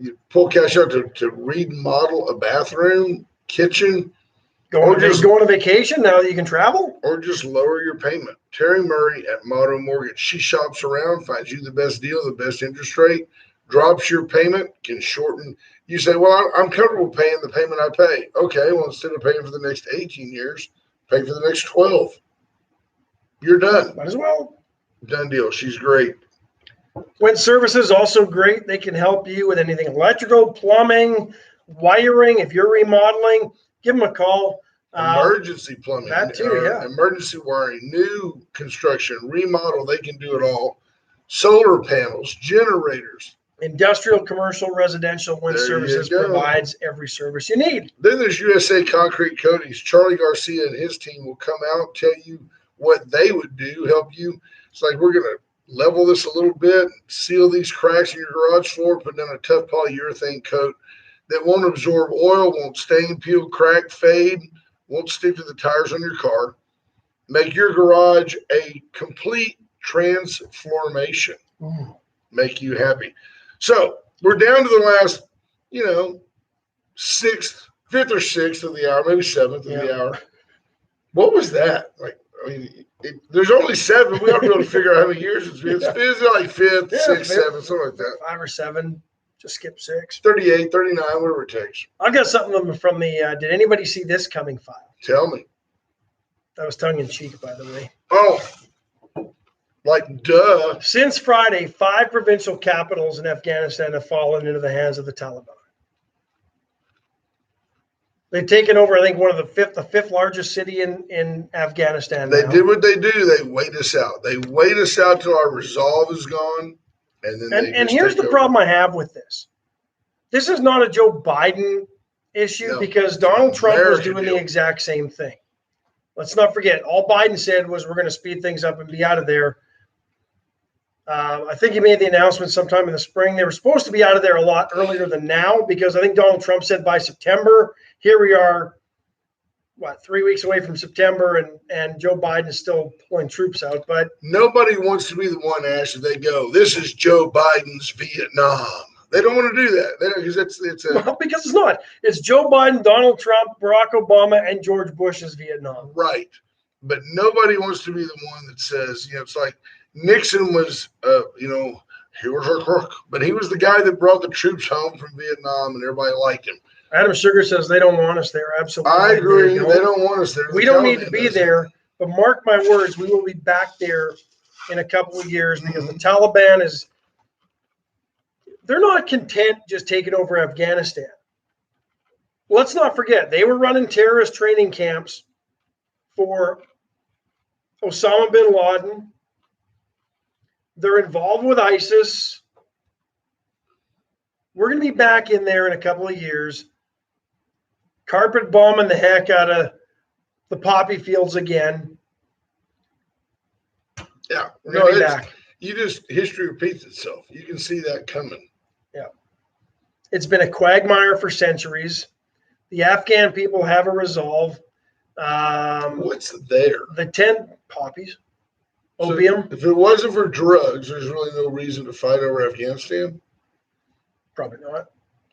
you pull cash out to remodel a bathroom, kitchen, Going on a vacation now that you can travel? or just lower your payment. Terry Murray at Modern Mortgage. She shops around, finds you the best deal, the best interest rate, drops your payment, can shorten. You say, well, I'm comfortable paying the payment I pay. Okay, well, instead of paying for the next 18 years, pay for the next 12. You're done. Might as well. Done deal. She's great. Wind Services, also great. They can help you with anything electrical, plumbing, wiring. If you're remodeling, give them a call. Emergency plumbing. that too, yeah. Emergency wiring, new construction, remodel. They can do it all. Solar panels, generators. Industrial, commercial, residential, Wind There you Services go. provides every service you need. Then there's USA Concrete Coatings. Charlie Garcia and his team will come out, tell you what they would do, help you. It's like, we're going to level this a little bit, seal these cracks in your garage floor, put down a tough polyurethane coat that won't absorb oil, won't stain, peel, crack, fade, won't stick to the tires on your car. Make your garage a complete transformation. Make you happy. So we're down to the last, fifth or sixth of the hour, maybe seventh of the hour. What was that? There's only 7. We ought to be able to figure out how many years it's been. It's like fifth, sixth, seventh, something like that. 5 or 7, just skip 6. 38, 39, whatever it takes. I've got something from the did anybody see this coming file? Tell me. That was tongue in cheek, by the way. Oh, like duh. Since Friday, 5 provincial capitals in Afghanistan have fallen into the hands of the Taliban. They've taken over, I think, the fifth largest city in Afghanistan. They now. did what they do. They wait us out. They wait us out till our resolve is gone. And then And here's the problem I have with this. This is not a Joe Biden issue No. because Donald Trump was American doing deal. the exact same thing. Let's not forget, all Biden said was we're going to speed things up and be out of there. I think he made the announcement sometime in the spring. They were supposed to be out of there a lot earlier than now because I think Donald Trump said by September. Here we are, 3 weeks away from September, and Joe Biden is still pulling troops out. But nobody wants to be the one, Ash, that they go, this is Joe Biden's Vietnam. They don't want to do that. Because because it's not. It's Joe Biden, Donald Trump, Barack Obama, and George Bush's Vietnam. Right. But nobody wants to be the one that says, it's like Nixon was, he was a crook. But he was the guy that brought the troops home from Vietnam and everybody liked him. Adam Sugar says they don't want us there. Absolutely. I agree. They don't want us there. We don't need to be there. But mark my words, we will be back there in a couple of years because the Taliban they're not content just taking over Afghanistan. Let's not forget, they were running terrorist training camps for Osama bin Laden. They're involved with ISIS. We're going to be back in there in a couple of years, carpet bombing the heck out of the poppy fields again. Yeah. We're going to be back. History repeats itself. You can see that coming. Yeah. It's been a quagmire for centuries. The Afghan people have a resolve. What's there? The 10 poppies, opium. So if it wasn't for drugs, there's really no reason to fight over Afghanistan. Probably not.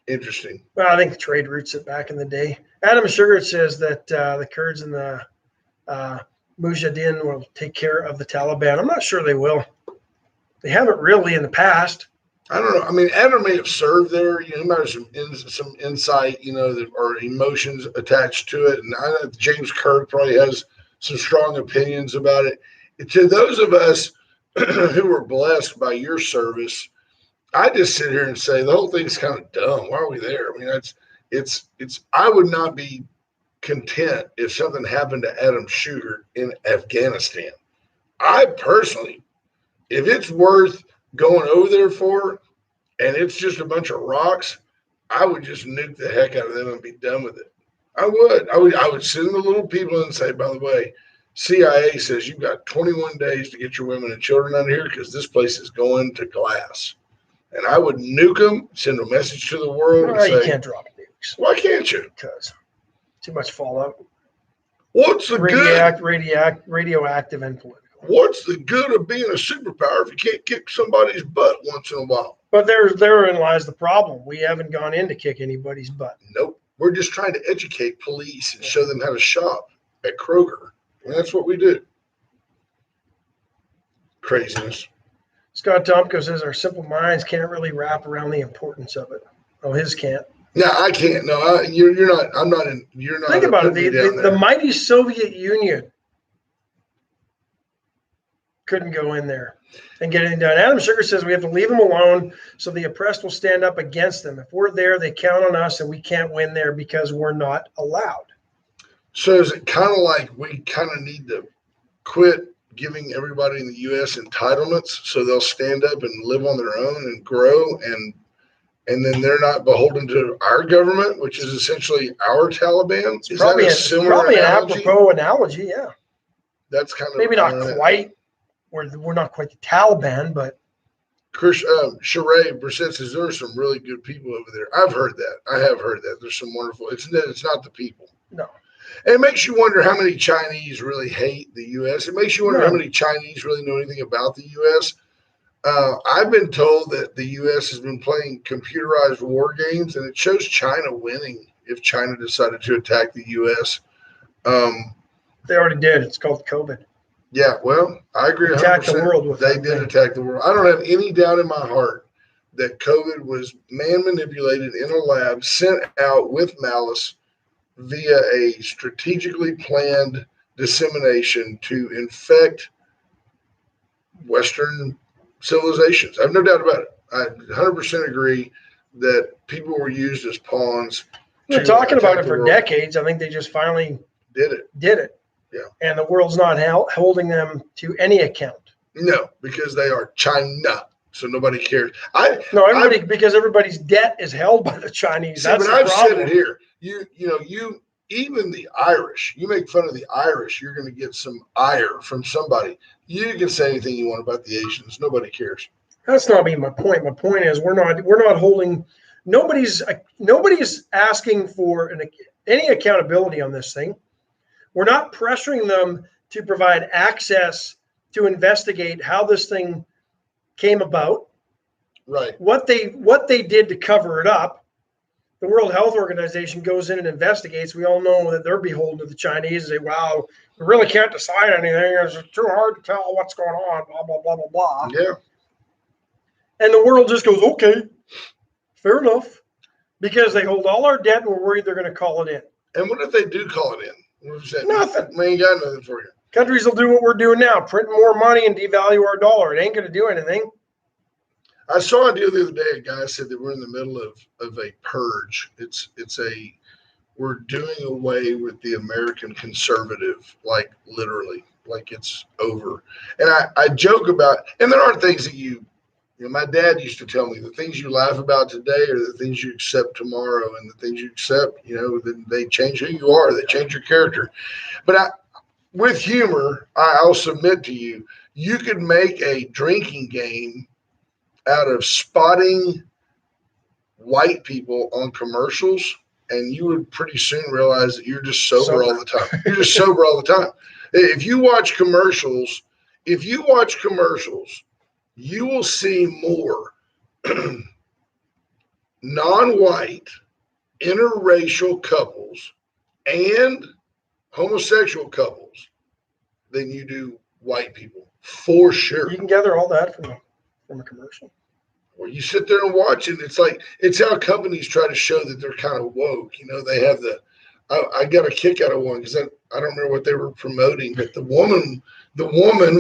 Interesting. Well, I think the trade routes it back in the day. Adam Sugar says that the Kurds and the Mujahideen will take care of the Taliban. I'm not sure they will. They haven't really in the past. I don't know. I mean, Adam may have served there. He might have some insight, that or emotions attached to it. And I know James Kirk probably has some strong opinions about it. To those of us who were blessed by your service, I just sit here and say the whole thing's kind of dumb. Why are we there? I mean, it's. I would not be content if something happened to Adam Shooter in Afghanistan. I personally, if it's worth going over there for, and it's just a bunch of rocks, I would just nuke the heck out of them and be done with it. I would send the little people and say, by the way, CIA says you've got 21 days to get your women and children out of here because this place is going to glass. And I would nuke them, send a message to the world, and You say, can't drop nukes why can't you? because too much fallout. What's the good? Radioactive and political. What's the good of being a superpower if you can't kick somebody's butt once in a while? But therein lies the problem. We haven't gone in to kick anybody's butt. Nope. We're just trying to educate police and show them how to shop at Kroger. And that's what we do. Craziness. Scott Tomko says our simple minds can't really wrap around the importance of it. Oh, his can't. No, I can't. No, you're not. I'm not in. You're not. Think about it. putting me down The there. mighty Soviet Union couldn't go in there and get anything done. Adam Sugar says we have to leave them alone so the oppressed will stand up against them. If we're there, they count on us and we can't win there because we're not allowed. So is it kind of like we kind of need to quit giving everybody in the U.S. entitlements so they'll stand up and live on their own and grow and then they're not beholden to our government, which is essentially our Taliban? Is that a similar probably an analogy? apropos analogy, yeah. That's kind of Maybe not quite. We're not quite the Taliban, but Chris Sheree Brissett says there are some really good people over there. I've heard that. I have heard that. There's some wonderful. It's not the people. no. And it makes you wonder how many Chinese really hate the U.S. It makes you wonder No. how many Chinese really know anything about the U.S. I've been told that the U.S. has been playing computerized war games, and it shows China winning if China decided to attack the U.S. They already did. It's called COVID. Yeah, well, I agree 100%. Attack the world with They that did thing. attack the world. I don't have any doubt in my heart that COVID was man manipulated in a lab, sent out with malice via a strategically planned dissemination to infect Western civilizations. I have no doubt about it. I 100% agree that people were used as pawns. They're to talking about attack it the for world. decades. I think they just finally Did it? did it. Yeah. And the world's not holding them to any account. No, because they are China, so nobody cares. No, because everybody's debt is held by the Chinese. See, That's but the I've problem. said it here. You even the Irish. You make fun of the Irish, you're going to get some ire from somebody. You can say anything you want about the Asians. Nobody cares. That's not my point. My point is we're not holding. Nobody's asking for any accountability on this thing. We're not pressuring them to provide access to investigate how this thing came about. Right. What they did to cover it up. The World Health Organization goes in and investigates. We all know that they're beholden to the Chinese and say, wow, we really can't decide anything. It's too hard to tell what's going on, blah, blah, blah, blah, blah. Yeah. And the world just goes, okay, fair enough. Because they hold all our debt and we're worried they're going to call it in. And what if they do call it in? What if they say, Nothing. We ain't got nothing for you. Countries will do what we're doing now, print more money and devalue our dollar. It ain't going to do anything. I saw a deal the other day. A guy said that we're in the middle of a purge. We're doing away with the American conservative, like literally, like it's over. And I joke about, and there are things that my dad used to tell me, the things you laugh about today are the things you accept tomorrow, and the things you accept, they change who you are. They change your character. But with humor, I'll submit to you, you could make a drinking game out of spotting white people on commercials, and you would pretty soon realize that you're just sober all the time. You're just sober all the time. If you watch commercials, you will see more non-white, interracial couples and homosexual couples than you do white people, for sure. You can gather all that from a commercial. Well, you sit there and watch it. It's how companies try to show that they're kind of woke. They have I got a kick out of one because I don't remember what they were promoting, but the woman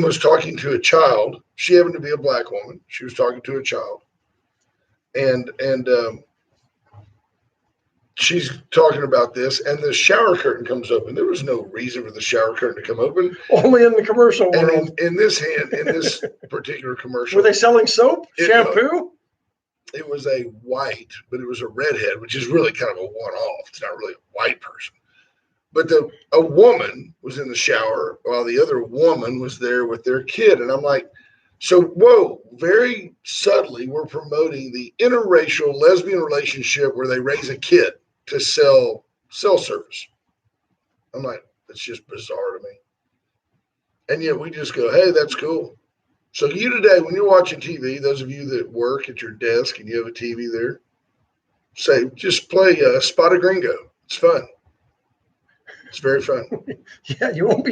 was talking to a child. She happened to be a black woman. She was talking to a child. and she's talking about this, and the shower curtain comes open. There was no reason for the shower curtain to come open. Only in the commercial And world. in this particular commercial, Were they selling soap, shampoo? it was a white, but it was a redhead, which is really kind of a one-off. It's not really a white person. But a woman was in the shower while the other woman was there with their kid. And I'm like, so, whoa, very subtly, we're promoting the interracial lesbian relationship where they raise a kid to sell cell service. I'm like, that's just bizarre to me. And yet we just go, hey, that's cool. So you today, when you're watching TV, those of you that work at your desk and you have a TV there, say, just play Spotted Gringo. It's fun. It's very fun. Yeah, you won't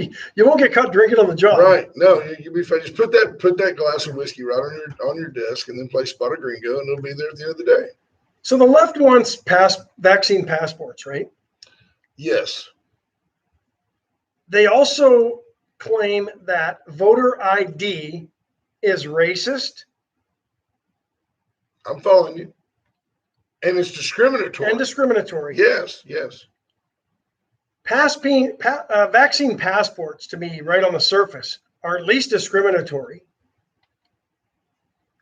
get caught drinking on the job. Right. No, you'll be fine. Just put that glass of whiskey right on your desk and then play Spotted Gringo, and it'll be there at the end of the day. So the left wants vaccine passports, right? Yes. They also claim that voter ID is racist I'm following you. And it's discriminatory. and discriminatory. Yes. Vaccine passports, to me, right on the surface, are at least discriminatory.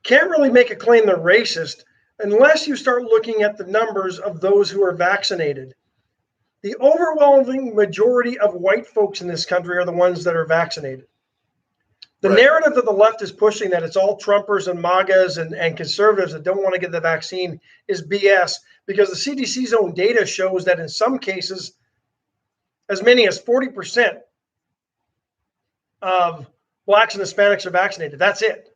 Can't really make a claim they're racist unless you start looking at the numbers of those who are vaccinated. The overwhelming majority of white folks in this country are the ones that are vaccinated. The Right. narrative that the left is pushing, that it's all Trumpers and MAGAs and conservatives that don't want to get the vaccine, is BS, because the CDC's own data shows that in some cases, as many as 40% of Blacks and Hispanics are vaccinated. That's it.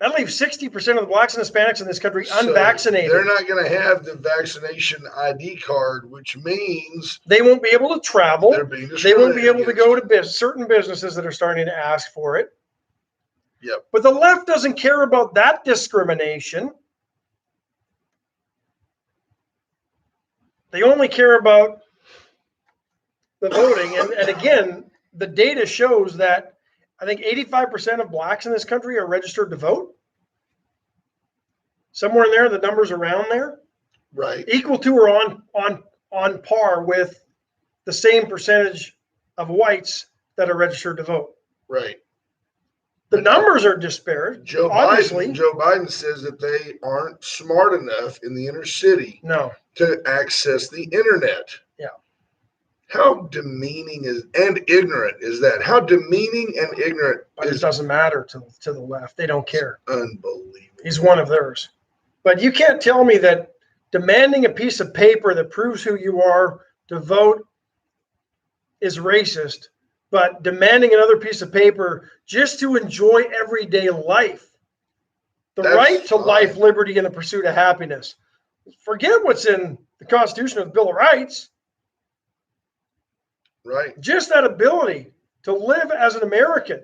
That leaves 60% of the Blacks and Hispanics in this country So unvaccinated. they're not going to have the vaccination ID card, which means They won't be able to travel. they're being They won't be able to go discriminated to certain businesses that are starting to ask for it. Yep. But the left doesn't care about that discrimination. They only care about the voting. And again, the data shows that I think 85% of Blacks in this country are registered to vote. Somewhere in there, the numbers around there, Right. equal to or on par with the same percentage of whites that are registered to vote. Right. The numbers are disparate. Joe Obviously. Biden says that they aren't smart enough in the inner city No. to access the internet. Yeah. How demeaning and ignorant is that? How demeaning and ignorant But it is doesn't matter to the left. They don't care. unbelievable. He's one of theirs. But you can't tell me that demanding a piece of paper that proves who you are to vote is racist, but demanding another piece of paper just to enjoy everyday life, the That's right to fine. life, liberty, and the pursuit of happiness. Forget what's in the Constitution of the Bill of Rights. Right. Just that ability to live as an American.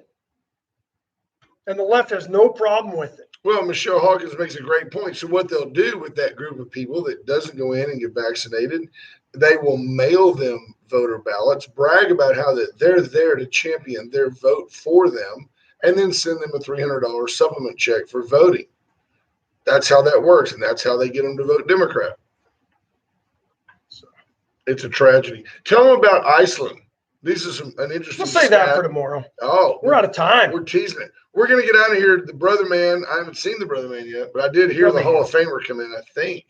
And the left has no problem with it. Well, Michelle Hawkins makes a great point. So what they'll do with that group of people that doesn't go in and get vaccinated, they will mail them voter ballots, brag about how that they're there to champion their vote for them, and then send them a $300 supplement check for voting. That's how that works, and that's how they get them to vote Democrat. So it's a tragedy. Tell them about Iceland. This is an interesting. We'll say that stat. for tomorrow. Oh, We're out of time. We're teasing it. We're going to get out of here. The Brother Man, I haven't seen the Brother Man yet, but I did hear the Brother Hall Man. of Famer come in, I think.